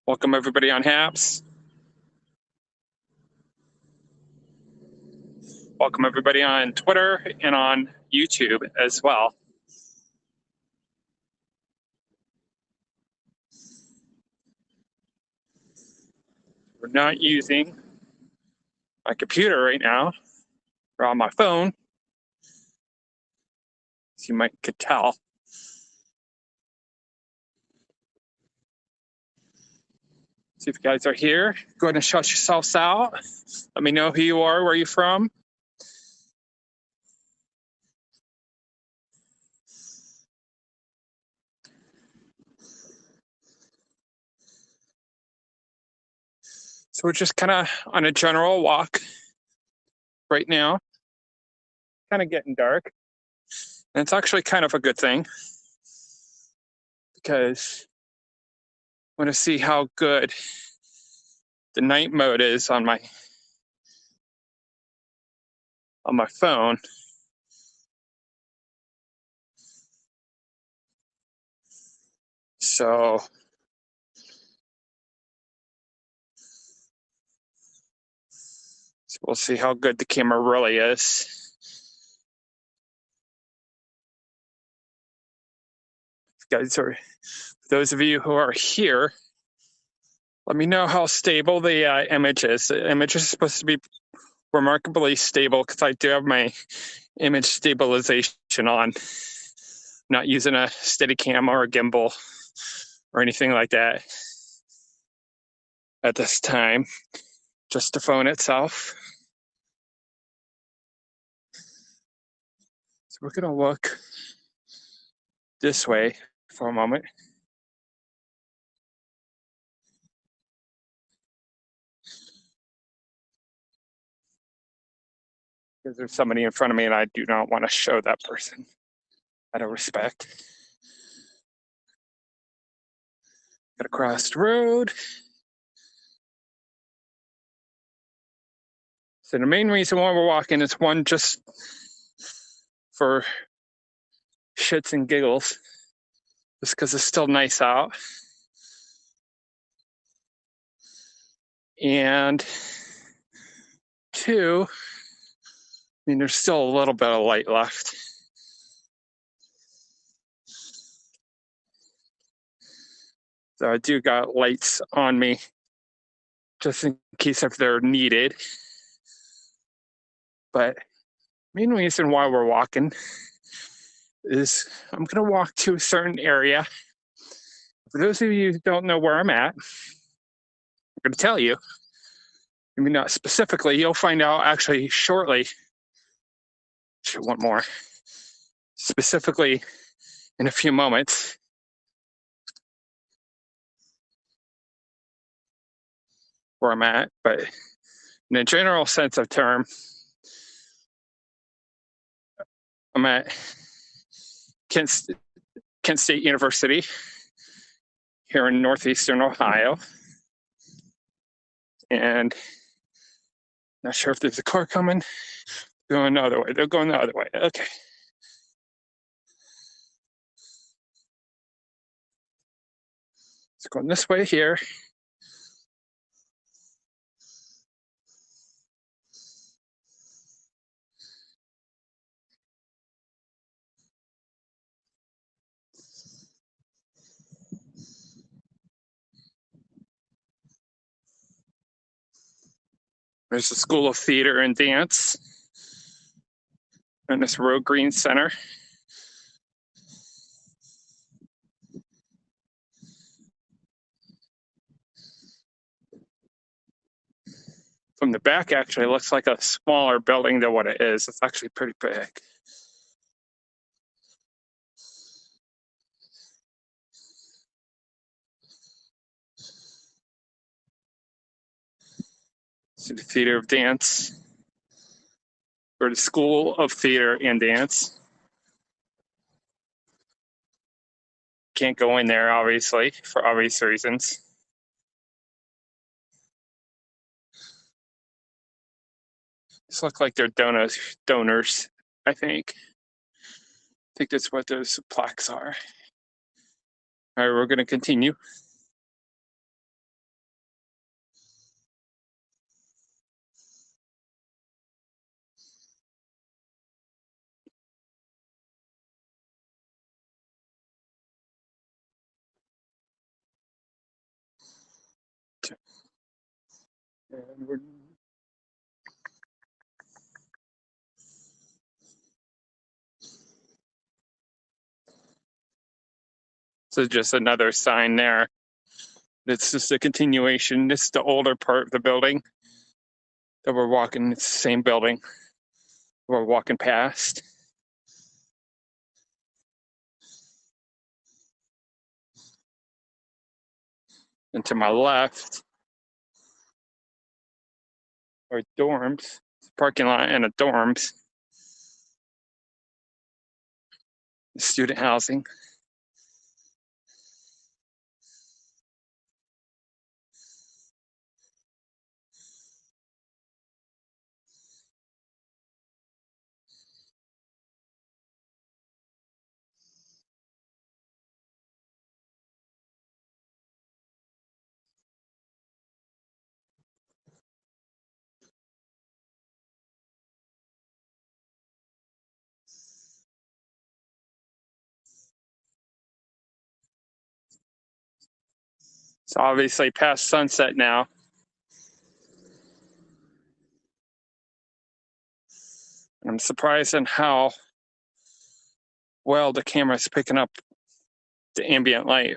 Welcome everybody on Haps. Welcome everybody on Twitter and on YouTube as well. We're not using my computer right now. We're on my phone, as you could tell. See if you guys are here. Go ahead and shout yourselves out. Let me know who you are, where you're from. So we're just kind of on a general walk right now. Kind of getting dark. And it's actually kind of a good thing because I want to see how good the night mode is on my phone. So we'll see how good the camera really is. Guys, or those of you who are here, let me know how stable the image is. The image is supposed to be remarkably stable because I do have my image stabilization on. I'm not using a Steadicam or a gimbal or anything like that at this time, just the phone itself. So we're gonna look this way for a moment. Because there's somebody in front of me and I do not want to show that person out of respect. Gotta cross the road. So the main reason why we're walking is one, just for shits and giggles, just because it's still nice out. And two, I mean, there's still a little bit of light left. So I do got lights on me just in case if they're needed. But main reason why we're walking is I'm gonna walk to a certain area. For those of you who don't know where I'm at, I'm gonna tell you. Maybe not specifically, you'll find out actually shortly. One more. Specifically in a few moments. Where I'm at, but in a general sense of term, I'm at Kent State University here in northeastern Ohio. And not sure if there's a car coming. Going the other way. They're going the other way. Okay. It's going this way here. There's the School of Theater and Dance and this Road Green Center. From the back, actually, it looks like a smaller building than what it is. It's actually pretty big. So the Theater of Dance, or the School of Theater and Dance. Can't go in there, obviously, for obvious reasons. These look like they're donors, I think. I think that's what those plaques are. All right, we're going to continue. And we're so just another sign there. It's just a continuation. This is the older part of the building that we're walking. It's the same building we're walking past. And to my left are dorms, parking lot and a dorms, student housing. It's obviously past sunset now. I'm surprised in how well the camera's picking up the ambient light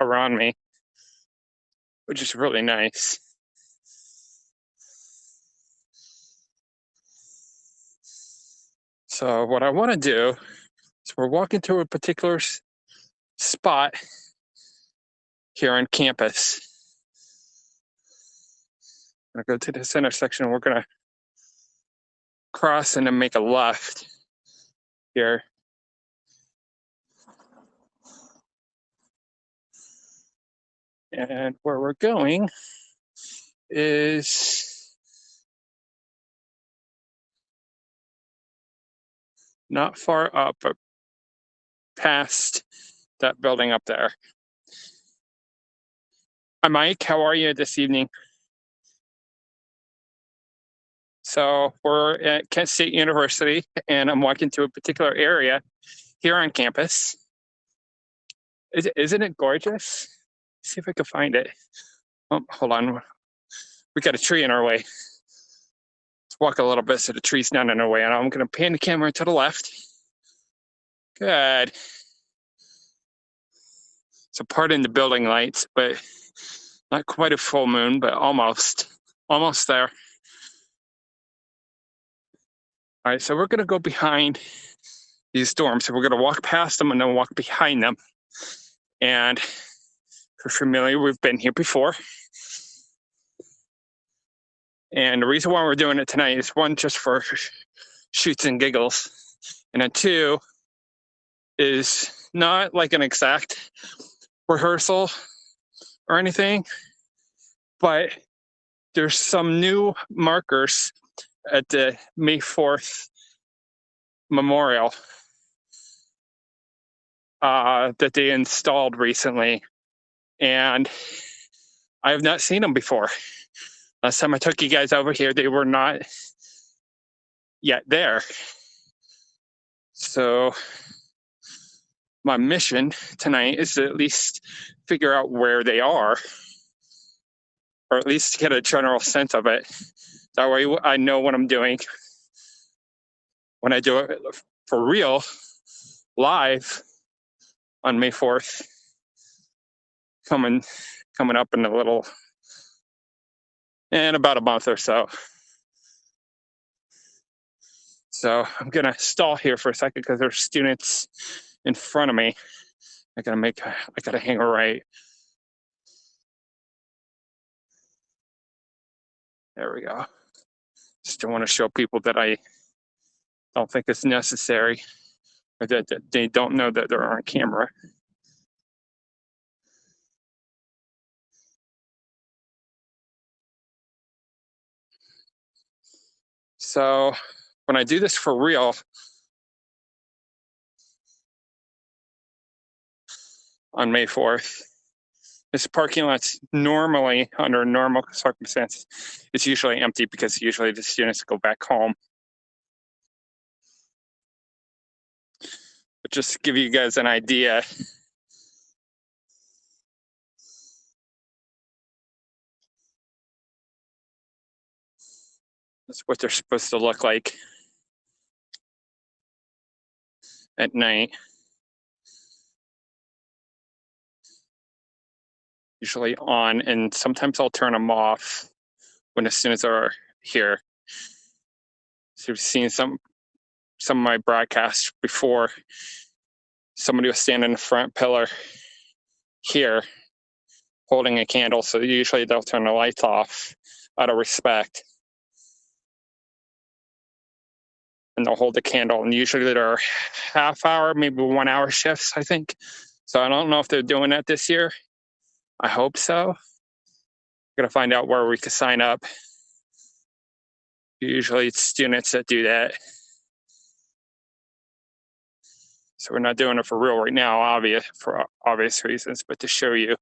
around me, which is really nice. So what I want to do is we're walking to a particular spot here on campus. I'm gonna go to this intersection. We're gonna cross and then make a left here. And where we're going is not far up, but past that building up there. Hi, Mike. How are you this evening? So we're at Kent State University, and I'm walking to a particular area here on campus. Isn't it gorgeous? Let's see if I can find it. Oh, hold on. We got a tree in our way. Let's walk a little bit so the tree's not in our way. And I'm going to pan the camera to the left. Good. So pardon the building lights, but not quite a full moon, but almost there. All right, so we're going to go behind these dorms. So we're going to walk past them and then walk behind them. And if you're familiar, we've been here before. And the reason why we're doing it tonight is one, just for shoots and giggles. And then two, is not like an exact rehearsal or anything, but there's some new markers at the May 4th memorial that they installed recently. And I have not seen them before. Last time I took you guys over here, they were not yet there. So my mission tonight is to at least figure out where they are, or at least get a general sense of it. That way I know what I'm doing when I do it for real, live on May 4th, coming up in about a month or so. So I'm gonna stall here for a second because there's students in front of me. I gotta hang a right. There we go. Just don't want to show people that I don't think it's necessary, or that they don't know that they're on camera. So when I do this for real, on May 4th, this parking lot's normally, under normal circumstances, it's usually empty because usually the students go back home. But just to give you guys an idea, That's what they're supposed to look like at night. Usually on, and sometimes I'll turn them off when as soon as they're here. So you've seen some of my broadcasts before. Somebody was standing in the front pillar here holding a candle, so usually they'll turn the lights off out of respect. And they'll hold the candle, and usually they're half hour, maybe 1 hour shifts, I think. So I don't know if they're doing that this year. I hope so. Gonna find out where we can sign up. Usually it's students that do that. So we're not doing it for real right now, for obvious reasons, but to show you.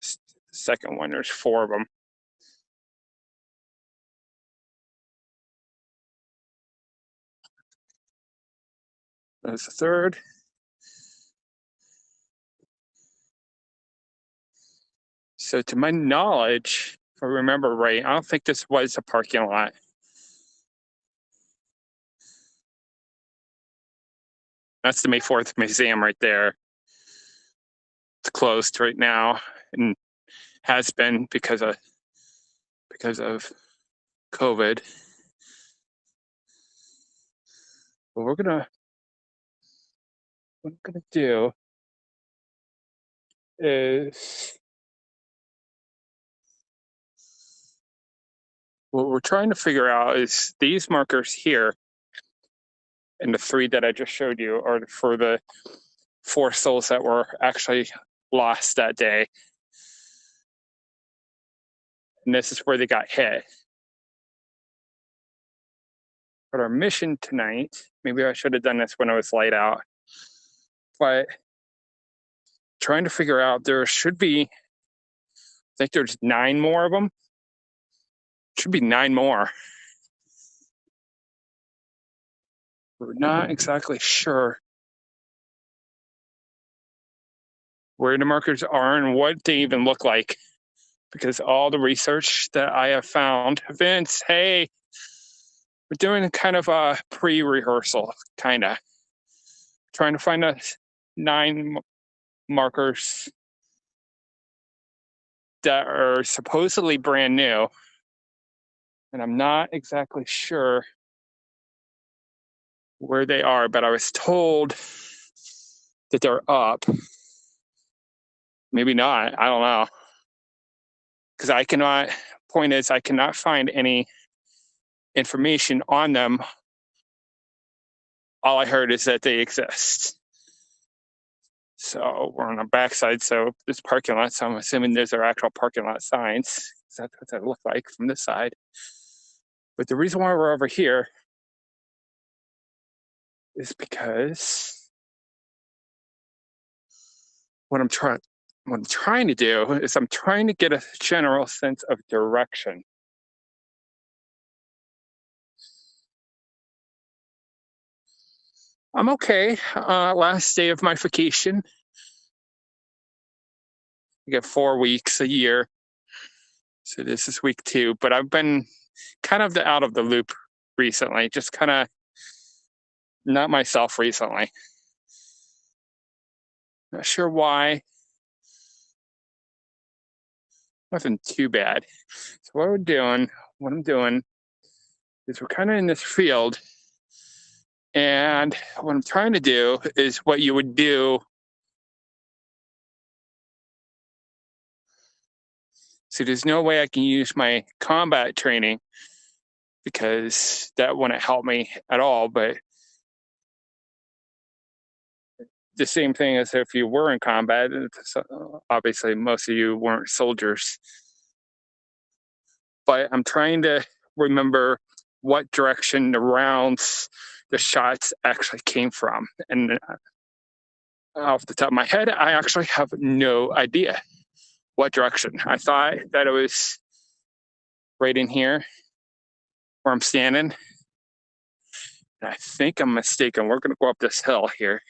The second one, there's 4 of them. There's the third. So to my knowledge, if I remember right, I don't think this was a parking lot. That's the May 4th Museum right there. It's closed right now and has been because of COVID. But what I'm gonna do is what we're trying to figure out is these markers here and the 3 that I just showed you are for the 4 souls that were actually lost that day. And this is where they got hit. But our mission tonight, maybe I should have done this when it was light out, but trying to figure out, there should be, I think there's 9 more of them. Should be 9 more. We're not exactly sure where the markers are and what they even look like, because all the research that I have found, Vince, hey, we're doing kind of a pre-rehearsal, kind of trying to find the 9 markers that are supposedly brand new, and I'm not exactly sure where they are, but I was told that they're up. Maybe not, I don't know, because I cannot find any information on them. All I heard is that they exist. So we're on the backside, so this parking lot, so I'm assuming those are actual parking lot signs. That's what they look like from this side. But the reason why we're over here is because what I'm trying to do is I'm trying to get a general sense of direction. I'm okay. Last day of my vacation. I get 4 weeks a year. So this is week 2, but I've been kind of out of the loop recently, just kind of not myself recently. Not sure why. Nothing too bad. So what I'm doing is we're kind of in this field, and what I'm trying to do is what you would do. So there's no way I can use my combat training because that wouldn't help me at all. But the same thing as if you were in combat, obviously most of you weren't soldiers. But I'm trying to remember what direction the shots actually came from. And off the top of my head, I actually have no idea what direction. I thought that it was right in here where I'm standing. And I think I'm mistaken. We're going to go up this hill here.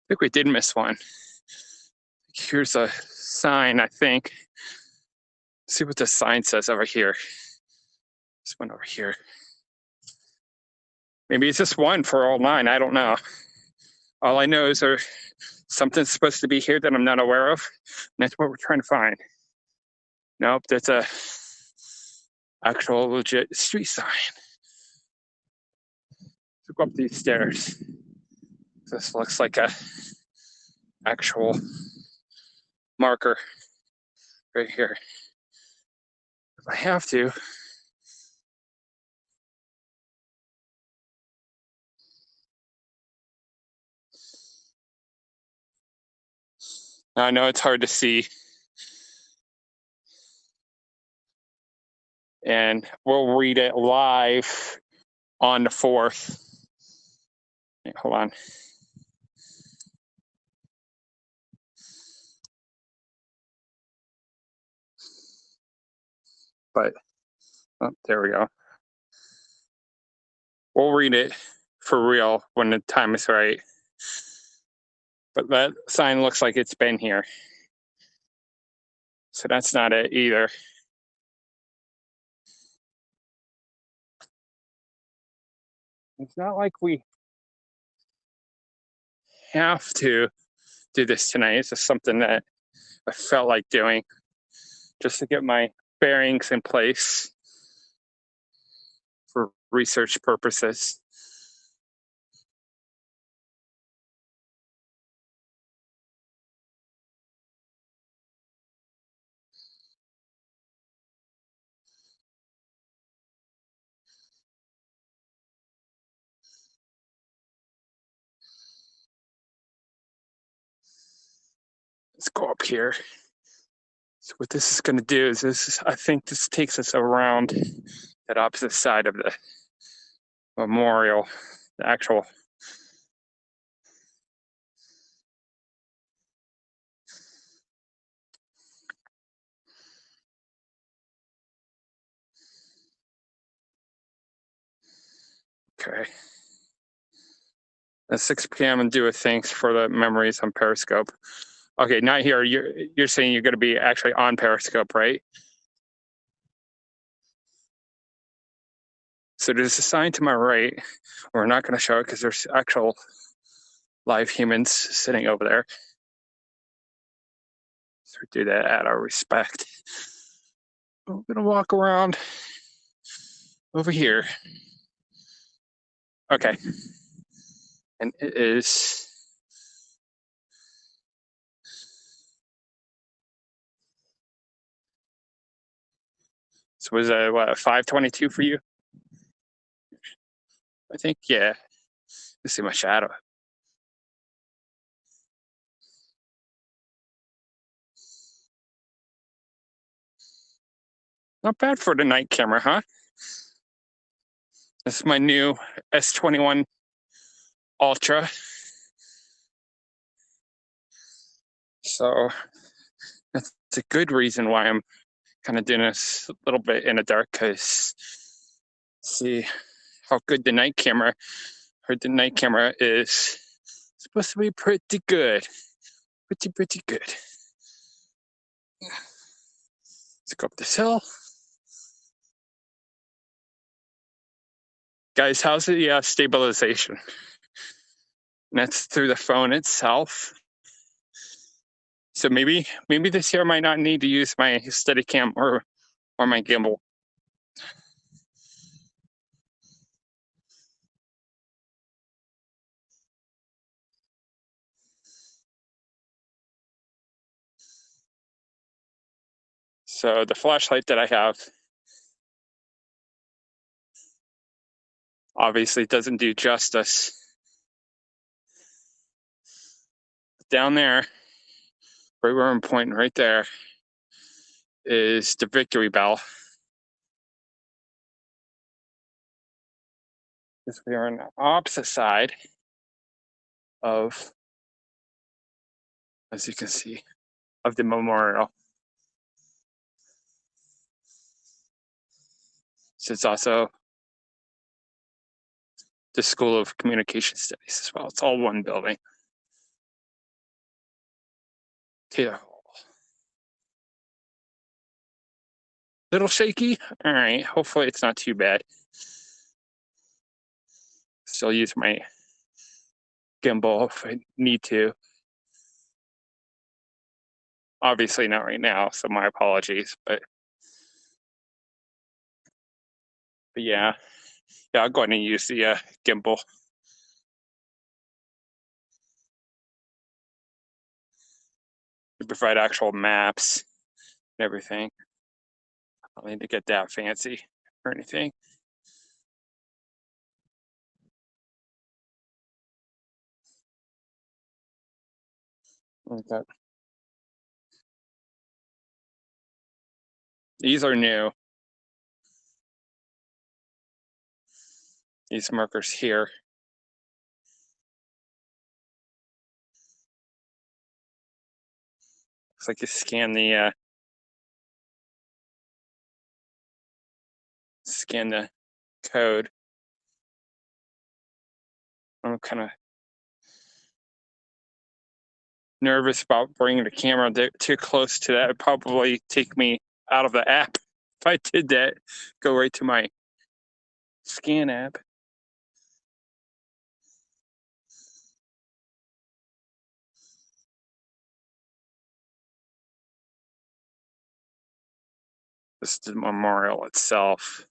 think we did miss one. Here's a sign, I think. Let's see what the sign says over here. This one over here. Maybe it's just one for all 9. I don't know. All I know is there's something's supposed to be here that I'm not aware of. And that's what we're trying to find. Nope, that's a actual legit street sign. So go up these stairs. This looks like a actual marker right here. If I have to. I know it's hard to see. And we'll read it live on the 4th. Hold on. But, oh, there we go. We'll read it for real when the time is right. But that sign looks like it's been here. So that's not it either. It's not like we have to do this tonight. It's just something that I felt like doing just to get my bearings in place for research purposes. Let's go up here. So what this is going to do is I think this takes us around that opposite side of the memorial, the actual. Okay. At 6 p.m. and do a thanks for the memories on Periscope. Okay, not here. You're saying you're going to be actually on Periscope, right? So there's a sign to my right. We're not going to show it because there's actual live humans sitting over there. So we do that out of respect. We're going to walk around over here. Okay. And it is. So was it what, 5:22 for you? I think, yeah. You see my shadow. Not bad for the night camera, huh? This is my new S21 Ultra. So that's a good reason why I'm kind of doing this a little bit in the dark, because see how good the night camera, or the night camera is supposed to be pretty good. Pretty good. Let's go up this hill. Guys, how's the stabilization? And that's through the phone itself. So maybe this year I might not need to use my Steadicam or my gimbal. So the flashlight that I have obviously doesn't do justice. Down there, right where I'm pointing right there, is the Victory Bell. Because we are on the opposite side of, as you can see, of the memorial. So it's also the School of Communication Studies as well. It's all one building. Yeah. Little shaky. All right. Hopefully it's not too bad. Still use my gimbal if I need to. Obviously not right now, so my apologies. But yeah, I'll go ahead and use the gimbal. To provide actual maps and everything. I don't need to get that fancy or anything. Okay. These are new. These markers here. Looks like you scan the code. I'm kind of nervous about bringing the camera too close to that. It'd probably take me out of the app if I did that. Go right to my scan app. This is the memorial itself.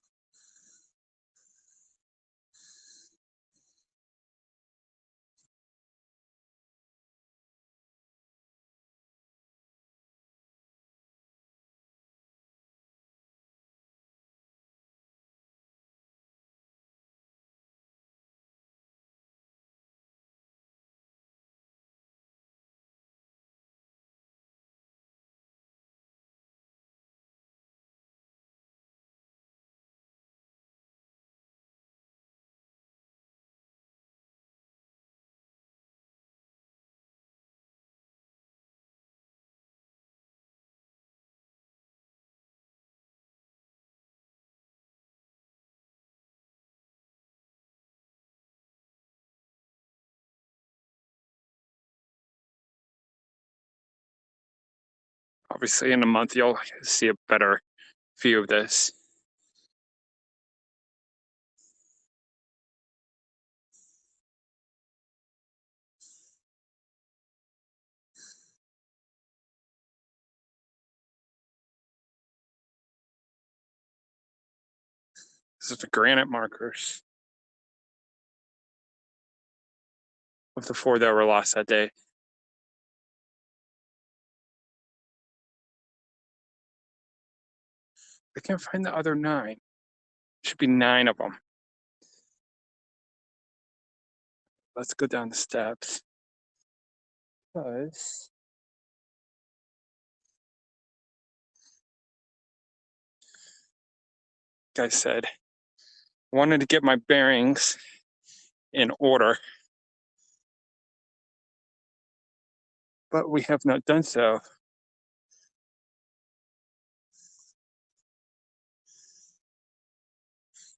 Obviously, in a month, you'll see a better view of this. This is the granite markers of the 4 that were lost that day. I can't find the other 9. Should be 9 of them. Let's go down the steps. Because like I said, I wanted to get my bearings in order, but we have not done so.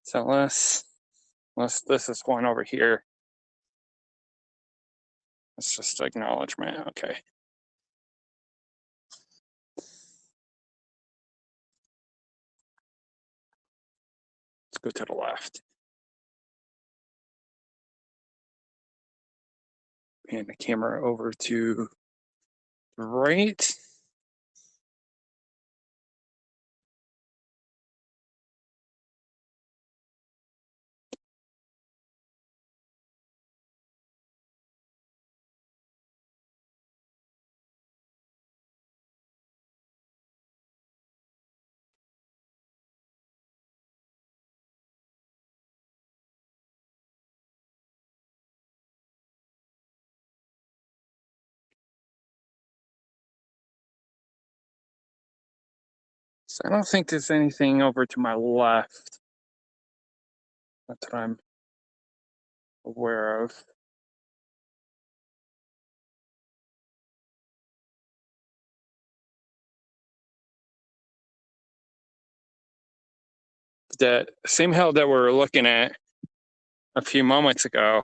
So unless this is one over here, it's just acknowledgement. Okay. Let's go to the left. And the camera over to the right. So I don't think there's anything over to my left. Not that I'm aware of. The same hill that we're looking at a few moments ago,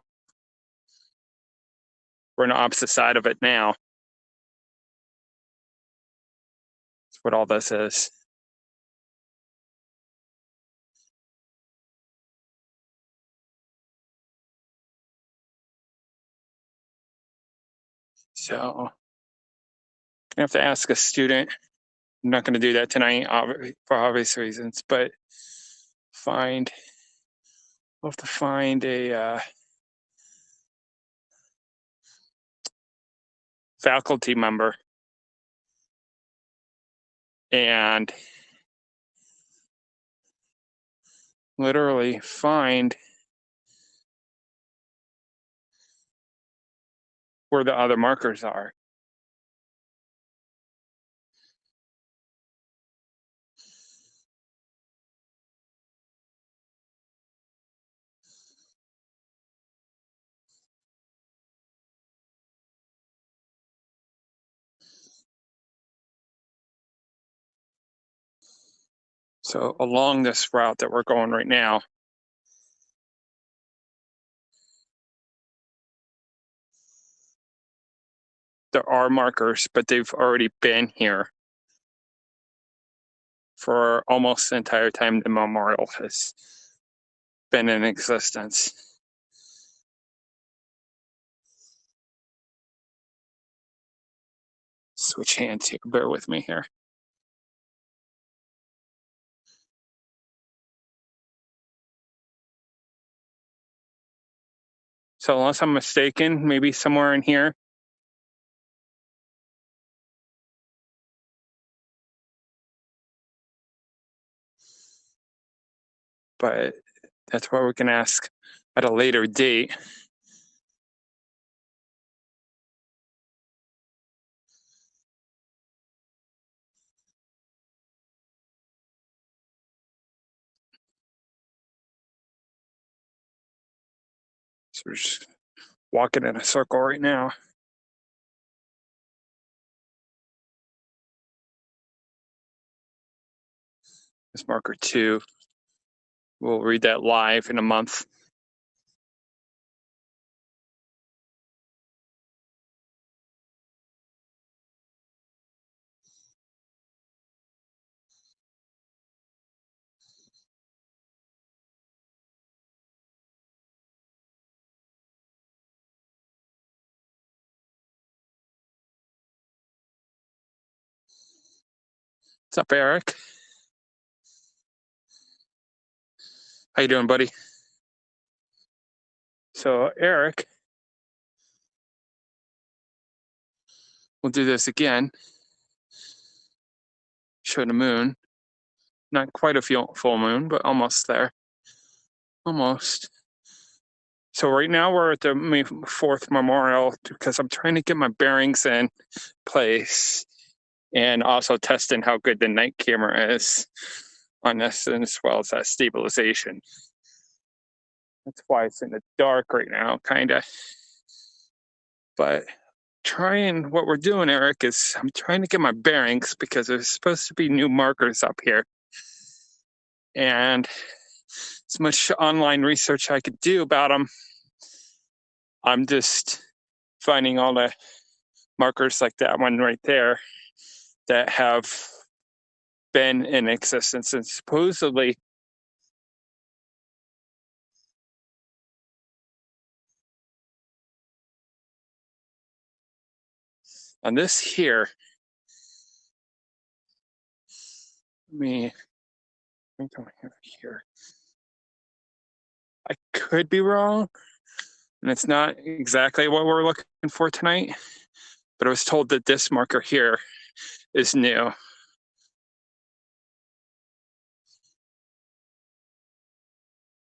we're on the opposite side of it now. what all this is. So I'm gonna have to ask a student. I'm not going to do that tonight for obvious reasons, but we'll have to find a faculty member and literally find where the other markers are. So along this route that we're going right now, there are markers, but they've already been here for almost the entire time the memorial has been in existence. Switch hands here, bear with me here. So unless I'm mistaken, maybe somewhere in here, but that's why we can ask at a later date. So we're just walking in a circle right now. This marker 2, we'll read that live in a month. What's up, Eric? How you doing, buddy? So Eric, we'll do this again. Show the moon. Not quite a full moon, but almost there. Almost. So right now we're at the May 4th Memorial because I'm trying to get my bearings in place and also testing how good the night camera is on this, and as well as that stabilization. That's why it's in the dark right now, kind of. But what we're doing, Eric, is I'm trying to get my bearings because there's supposed to be new markers up here. And as much online research I could do about them, I'm just finding all the markers like that one right there that have been in existence, and supposedly on this here, I think I'm here. I could be wrong, and it's not exactly what we're looking for tonight, but I was told that this marker here is new.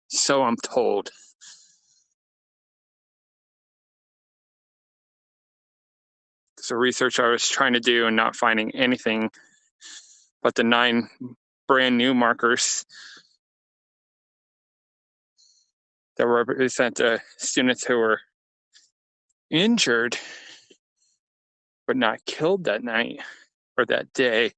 So I'm told. So research I was trying to do and not finding anything but the 9 brand new markers that represent the students who were injured but not killed that night or that day.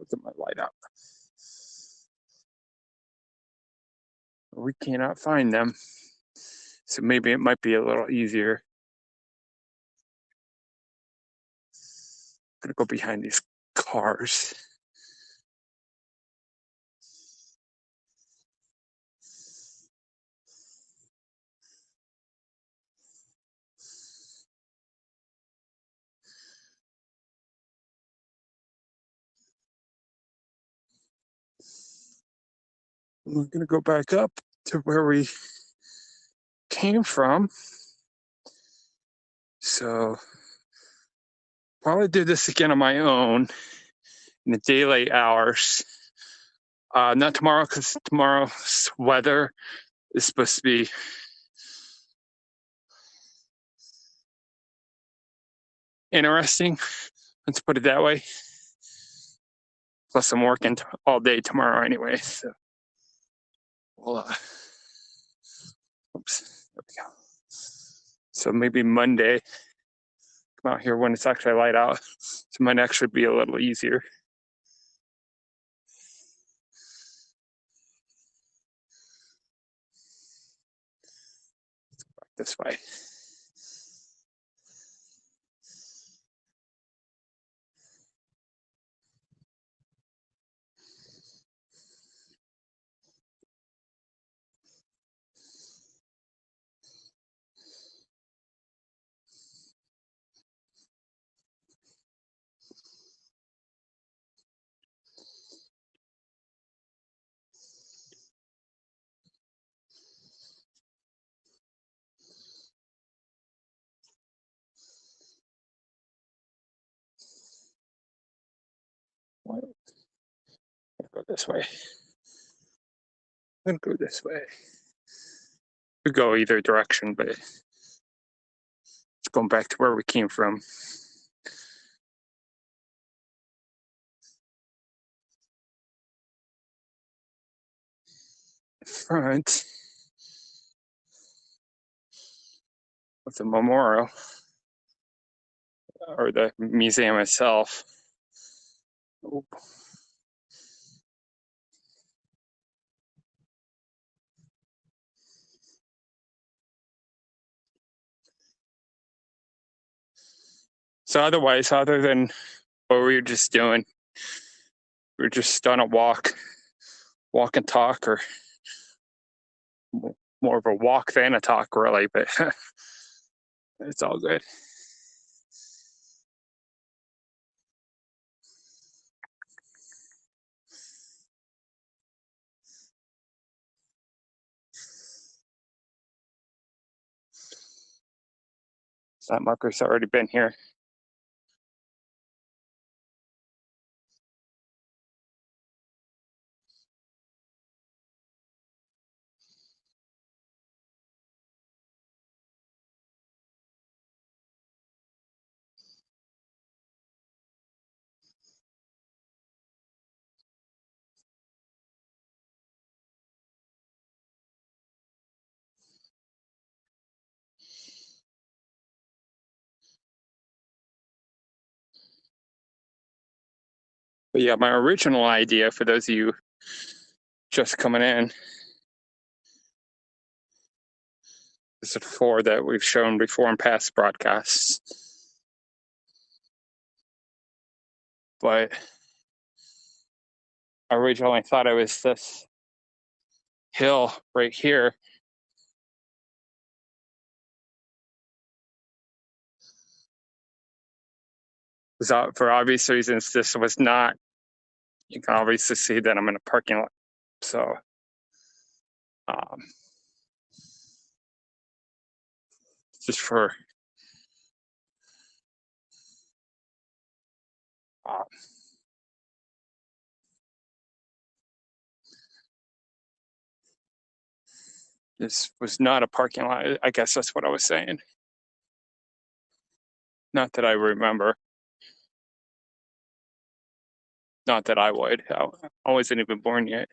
Get my light up. We cannot find them. So maybe it might be a little easier. I'm gonna go behind these cars. We're gonna go back up to where we came from. So probably do this again on my own in the daylight hours. Not tomorrow, because tomorrow's weather is supposed to be interesting. Let's put it that way. Plus, I'm working all day tomorrow anyway. So, we'll, oops, there we go. So maybe Monday, come out here when it's actually light out. So it might actually be a little easier. Back this way. Go this way. I'm gonna go this way. Could go either direction, but it's going back to where we came from. Front of the memorial or the museum itself. Oh. So otherwise, other than what we were just doing, we were just on a walk and talk, or more of a walk than a talk, really, but it's all good. That marker's already been here. But yeah, my original idea, for those of you just coming in, is a 4 that we've shown before in past broadcasts. But I originally thought it was this hill right here. For obvious reasons, this was not. You can obviously see that I'm in a parking lot. So, just for this was not a parking lot. I guess that's what I was saying. Not that I remember. Not that I would. I wasn't even born yet.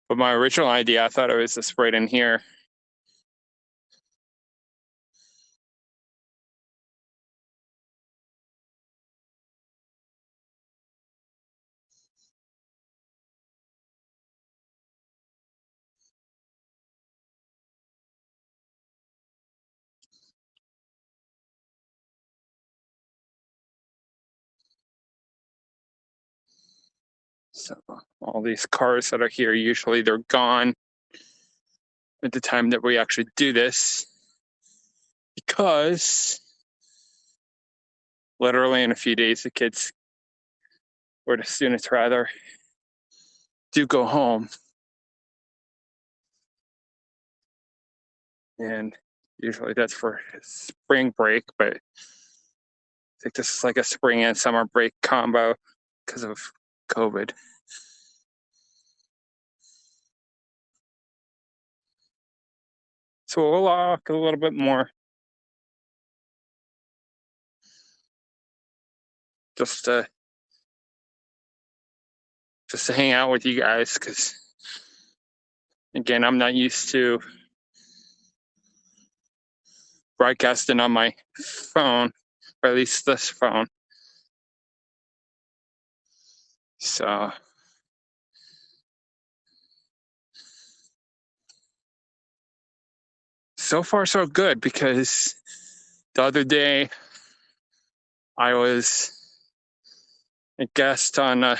But my original idea, I thought it was this right in here. So all these cars that are here, usually they're gone at the time that we actually do this, because literally in a few days the kids, or the students rather, do go home. And usually that's for spring break, but I think this is like a spring and summer break combo because of COVID. So we'll walk a little bit more, just to hang out with you guys, because again, I'm not used to broadcasting on my phone, or at least this phone. So far so good, because the other day I was a guest on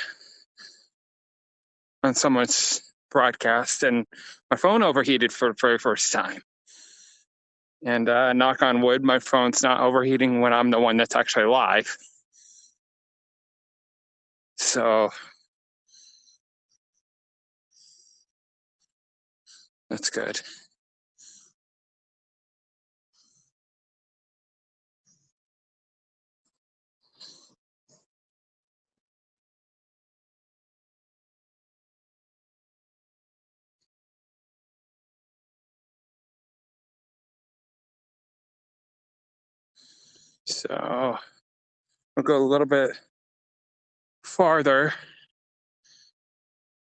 someone's broadcast, and my phone overheated for the very first time. And knock on wood, my phone's not overheating when I'm the one that's actually live. So that's good. So I'll go a little bit farther.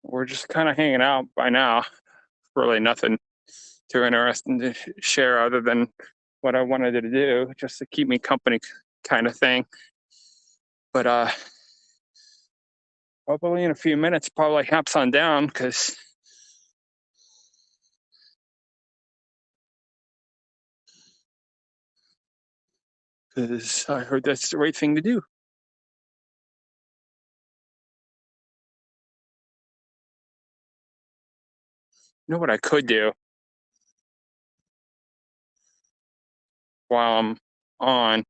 We're just kind of hanging out by now. Really nothing too interesting to share other than what I wanted to do, just to keep me company, kind of thing. But probably in a few minutes, probably hops on down, because I heard that's the right thing to do. You know what I could do while I'm on?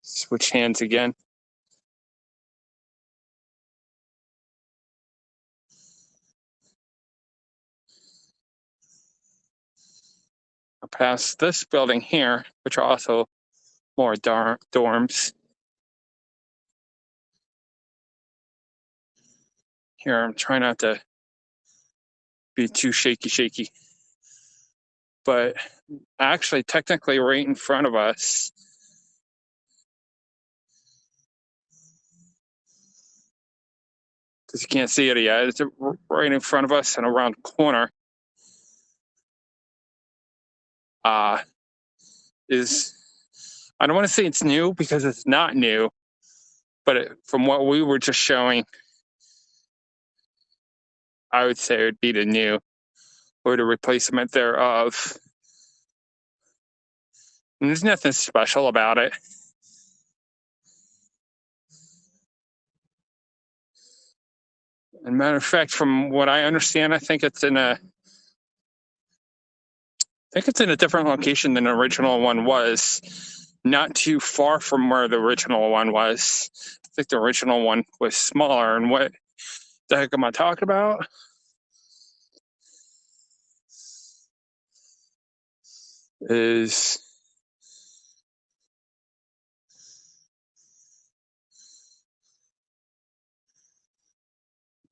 Switch hands again. I'll pass this building here, which are also more dorms. Here, I'm trying not to be too shaky. But actually, technically, right in front of us, because you can't see it yet, it's right in front of us and around the corner. Is, I don't want to say it's new, because it's not new, but from what we were just showing, I would say it would be the new, or the replacement thereof. And there's nothing special about it. And matter of fact, from what I understand, I think it's in a different location than the original one was. Not too far from where the original one was. I think the original one was smaller. And what the heck am I talking about? Is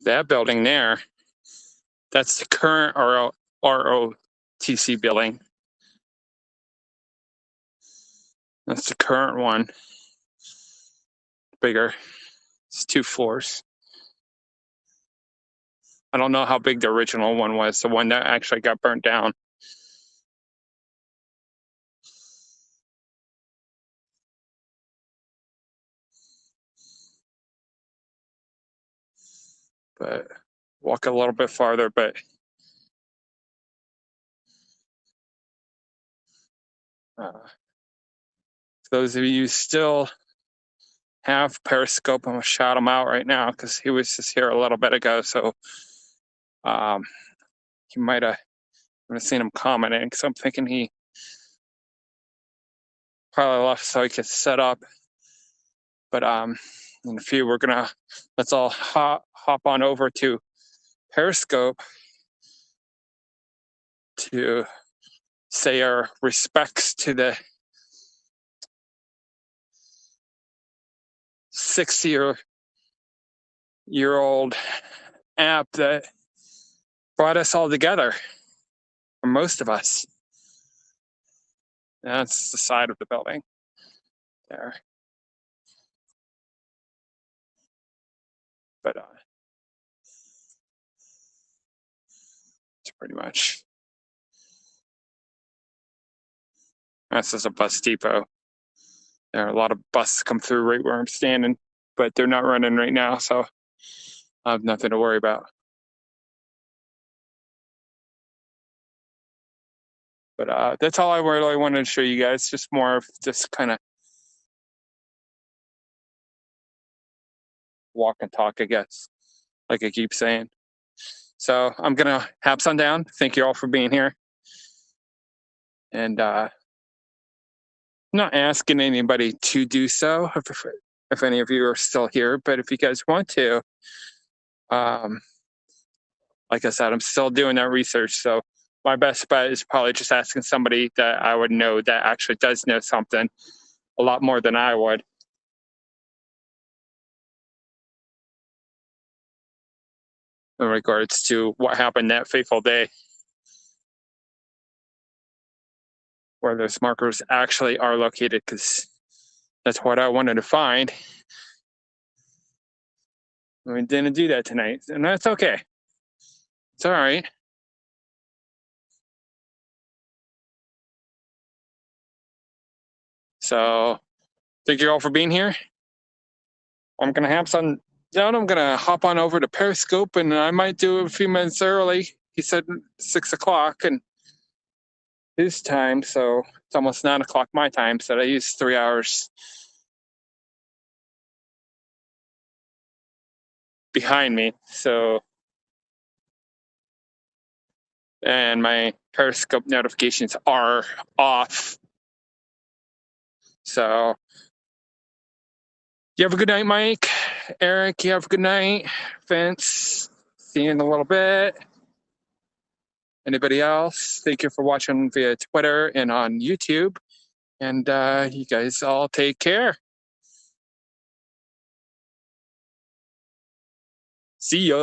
that building there? That's the current ROTC building. That's the current one. Bigger. It's 2 floors. I don't know how big the original one was, the one that actually got burnt down. But walk a little bit farther. But for those of you still have Periscope. I'm gonna shout him out right now because he was just here a little bit ago. So he might have seen him commenting, because I'm thinking he probably left so he could set up. But in a few, let's all hop on over to Periscope to say our respects to the 60-year-old app that brought us all together, for most of us. That's the side of the building there. But it's pretty much, this is a bus depot. There are a lot of buses come through right where I'm standing, but they're not running right now, so I have nothing to worry about. But that's all I really wanted to show you guys, just more of this kind of walk and talk, I guess, like I keep saying. So I'm gonna have sundown. Thank you all for being here. And I'm not asking anybody to do so if any of you are still here, but if you guys want to, like I said, I'm still doing that research. So my best bet is probably just asking somebody that I would know that actually does know something a lot more than I would. In regards to what happened that fateful day, where those markers actually are located, because that's what I wanted to find. We didn't do that tonight, and that's okay. It's all right. So thank you all for being here. I'm gonna have some down. I'm gonna hop on over to Periscope, and I might do it a few minutes early. He said 6 o'clock and his time, so it's almost 9 o'clock my time. So I used 3 hours behind me. So, and my Periscope notifications are off. So you have a good night, Mike. Eric, you have a good night. Vince, see you in a little bit. Anybody else? Thank you for watching via Twitter and on YouTube. And you guys all take care. See ya.